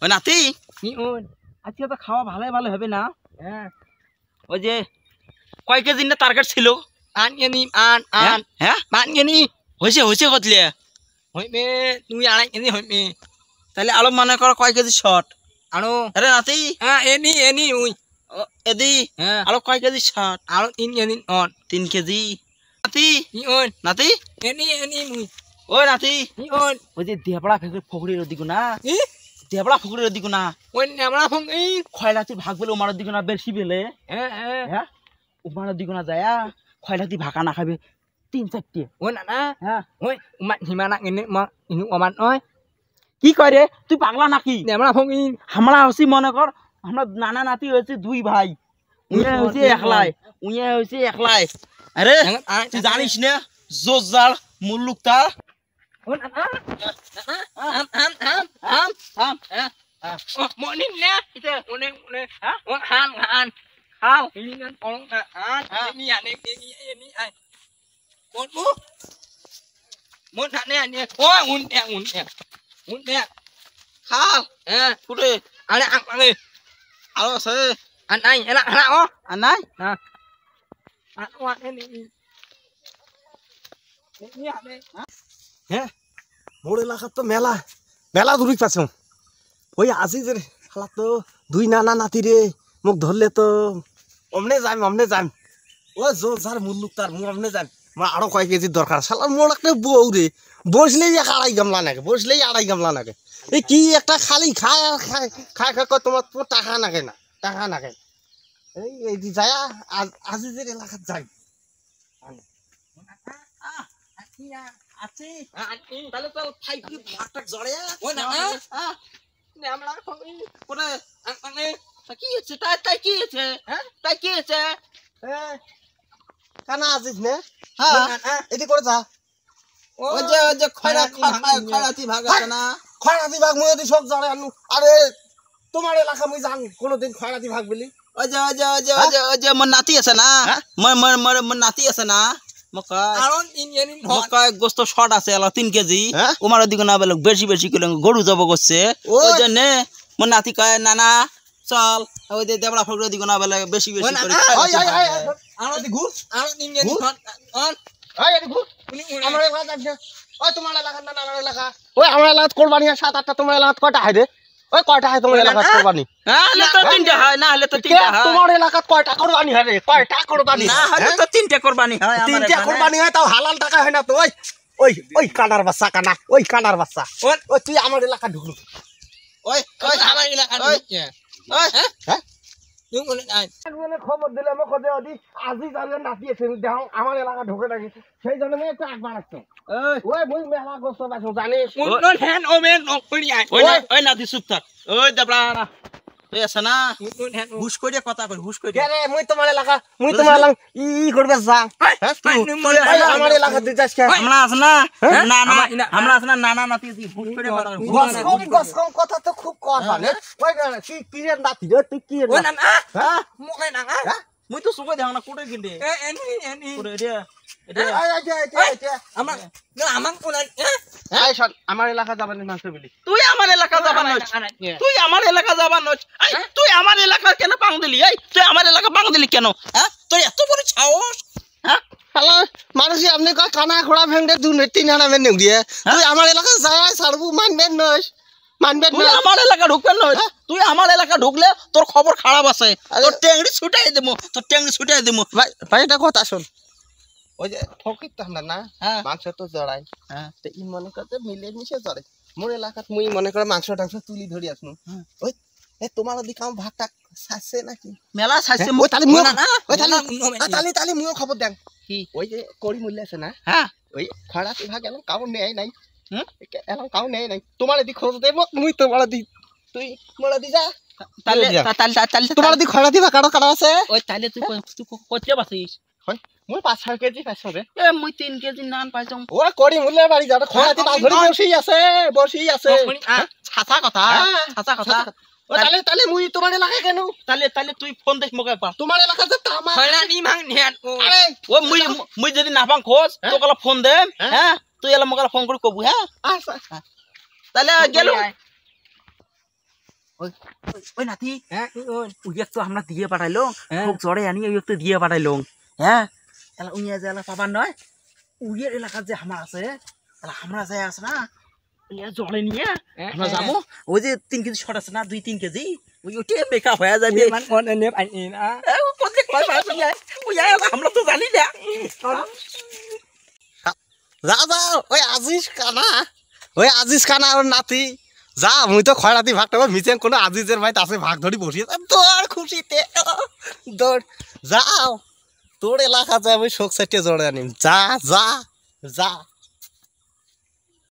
ওই নাতি নি ওন আজকে তো খাওয়া ভালোই ভালো হবে না হ্যাঁ ওই যে কয় কেজি না টার্গেট ছিল আন গেনি আন আন হ্যাঁ মান গেনি হয়েছে হয়েছে কতলে হইবে তুই আড়াই গেনি হইবে তাহলে আলো মনে করো কয় কেজি শর্ট আরো আরে নাতি হ্যাঁ এনি উই এদি হ্যাঁ আলো কয় কেজি শর্ট আরো 3 গেনি অন 3 কেজি নাতি নি ওন নাতি এনি মুই ওই নাতি নি ওন ওই যে দেবড়া ফকরির দিকে না ই দেবড়া ফকরির দিকে না ওন আমরা ফং ই খয়লাতি ভাগ বলে ওমার দিকে না বেশি বেলে হ্যাঁ হ্যাঁ হ্যাঁ ওমার দিকে না যায় খয়লাতি ভাকা না খাবে 3-4টে ওন না হ্যাঁ ওই মান হিমানা গেনি মা ইনু অমান ওই কি কয় রে তুই পাগলা নাকি আমরা ফং ই আমরা হচ্ছি মনে কর আমরা নানা নাতি হয়েছে 2 ভাই উইয়া হয়েছে একলাই আরে তুই জানিস না জোজার মুল্লুক তার ওন আম মর্নিং না এটা ওনে হ্যাঁ ওন হান খাল ini kan orang ini ya ini ai muốn thằng này nè ôi un nè খাল ফুটে anh ăn ăn đi আলো আছে anh ăn ó আর নাই nè ăn qua cái này হ্যাঁ মোর এলাকার তো মেলা মেলা দূরি পাচ্ছ ওই আজি যে খালা তো 2 নানা নাতি রে মোক ধরলে তো অমনে যাম ও জো যার মুল্লুক তার মু অমনে যাম মা আরো কয় কেজি দরকার শালা মোর একটা বউ রে বসলেই আড়াই গামলা নাগে এই কি একটা খালি খায় তোমার তো টাকা নাগে এই দি যায় আজি যে এলাকাত যাই আছে তাহলে তো খাই কি ভাতটা জড়ে ôi nè nè mà lại không đi কোনে ăn đi কি আছে তাই কি আছে হ্যাঁ তাই কি আছে কানা আজিস নে হ্যাঁ এদি করে যা ওই যে খয়রাতি ভাগ আছে না খয়রাতি ভাগ মুই যদি সব জানে আনু আরে তোমার এলাকা মুই জান কোনদিন খয়রাতি ভাগ বলি ওই যে মোর নাতি আছে না মোর নাতি আছে না মকাই aron in মকাই গোস্ত শর্ট আছে আলা 3 কেজি হ্যাঁ? ওমার দিকে না বেলে বেশি করে গরু জব করছে ওই জন্য মোর নাতি কয় নানা চল ওই যে দেবড়া ফকরের দিকে না বেলে বেশি করে ওই aron di gur aron in on ওই এদি ঘুর আমার এলাকা যাচ্ছে ওই তোমার এলাকা না আমার এলাকা ওই আমার এলাকাত কোরবানি 7-8টা তোমার এলাকাত কয়টা হয় রে ওই কয়টা হয় তোমার এলাকাত কোরবানি হলে তো 3টা হয় না হলে তো 3টা হয় তোমার এলাকাত কয়টা কোরবানি হয় রে কয়টা কোরবানি না হলে তো 3টা কোরবানি হয় আমার 3টা কোরবানি হয় তাও হালাল টাকা হয় না তো ওই কানার বাচ্চা ওই কানার বাচ্চা ওই তুই আমার এলাকা ঢুকলু ওই আমার এলাকা ওই হ্যাঁ đúng rồi này খবর দিলে আমাকে যে ওদি আজি যাবে নাতি এসে দেখাও আমার এলাকা ঢুকে নাকি সেই জন্য আমি একটু আগ বাড়াচ্ছ ওই মুই মেলা গোস্ত পাইছো জানিস nó hen omen nó đi ai ওই নাতি চুপ থাক ওই দেবড়া তুই আছে না nó hen হুশ করে কথা কই হুশ করে কে রে মুই তোমার এলাকা ই করবে যা আমার এলাকা তুই যাস কে আমরা আছে না আমরা আছে না নানা নাতি হুশ করে কথা গসকম কথা তো খুব কথা নে ওই কি রে নাতি রে তুই কি ôi রে nằm mua cái nặng á মুই তো সুকই দেখ না কোটে কিনতে any কোটে এটা আমার nó amang ulan এই শোন আমার এলাকা যাবেন না বলি তুই আমার এলাকা যাবা নয় তুই আমার এলাকা যাবা নয় তুই আমার এলাকা কেন পাং দিলি তুই আমার এলাকা পাং দিলি কেন হ্যাঁ তোর এত বড় সাহস হ্যাঁ হ্যালো মানুষ আপনি কয় কানা খোড়া ভেঙে 2-3 আনা মেন দিয়ে তুই আমার এলাকা যায় ছাড়বো মানবেন নয় তুই আমার এলাকা ঢুকবেন নয় তুই আমার এলাকা ঢুকলে তোর খবর খারাপ আছে তোর ট্যাংড়ি ছুটাই দেবো ভাই এটা কথা শোন ওই যে ফকির তো আমরা না হ্যাঁ মাংস তো জড়াই হ্যাঁ তো ই মনে করতে মিলে মিশে জড়াই মোর এলাকাত মুই মনে করে মাংস টাংস তুলি ধরি আসনু ওই তোমার ওদিকে আমার ভাগটা ছাড়ছে নাকি মেলা ছাইছে ওই তালি মুই ওই না তালি মুইও খবর দেন কি ওই যে করি মূল্য আছে না হ্যাঁ ওই খরাতি ভাগ এলাম কাউ নেয় নাই এলাম কাউ নেয় নাই তোমার এদিক খোঁজ দেব মুই তোমার দি তুই মোলা দি যা তাহলে তোমার এদিক খরাতি ভাগ কাটা আছে ওই তাহলে তুই কইতে পাছিস মুই 5-6 কেজি পাইছো রে মুই 3 কেজি নান পাইছো ও করি মূল্য বাড়ি যাবে খরাতি ভাগ ধরে বসি আছে ছাতা কথা ও তালে মুই তোমার এলাকা কেন তাহলে তুই ফোন দেখ মকে পা তোমার এলাকা যে তামা phải là đi mang hen আরে ও মুই যদি না পাং খোঁজ তোকে ফোন দেম হ্যাঁ তুই এলা মকে ফোন করে কবু হ্যাঁ আচ্ছা তাহলে গেল ওই নাতি হ্যাঁ ওই তো আমরা দিয়ে পাঠাইলো হ্যাঁ। খুব জ্বরে আনি ওই তো দিয়ে পাঠাইলো হ্যাঁ এলা উইয়া যে এলা পাবার নয় উইয়ের এলাকার যে হামা আছে এলা আমরা যাই আছে না ইয়া জলে নিয়ে আমরা যাবো ওই যে 3 কেজি শট আছে না 2-3 কেজি ওই ওটে মেকআপ হয়ে যাবে man con nếp anh in á কোথায় কয় পাস নিয়ে ওই আমরা তো জানি না যা যা ওই আজিজ কানা ওর নাতি যা মুই তো খয়রাতি ভাগটা মিচেন কোনো আজিজের ভাই তাছে ভাগ ধরি বসিয়ে দৌড় খুশিতে দৌড় যাও তোর এলাকা যাবে শোক সাইটে জড়ে আনিম যা যা যা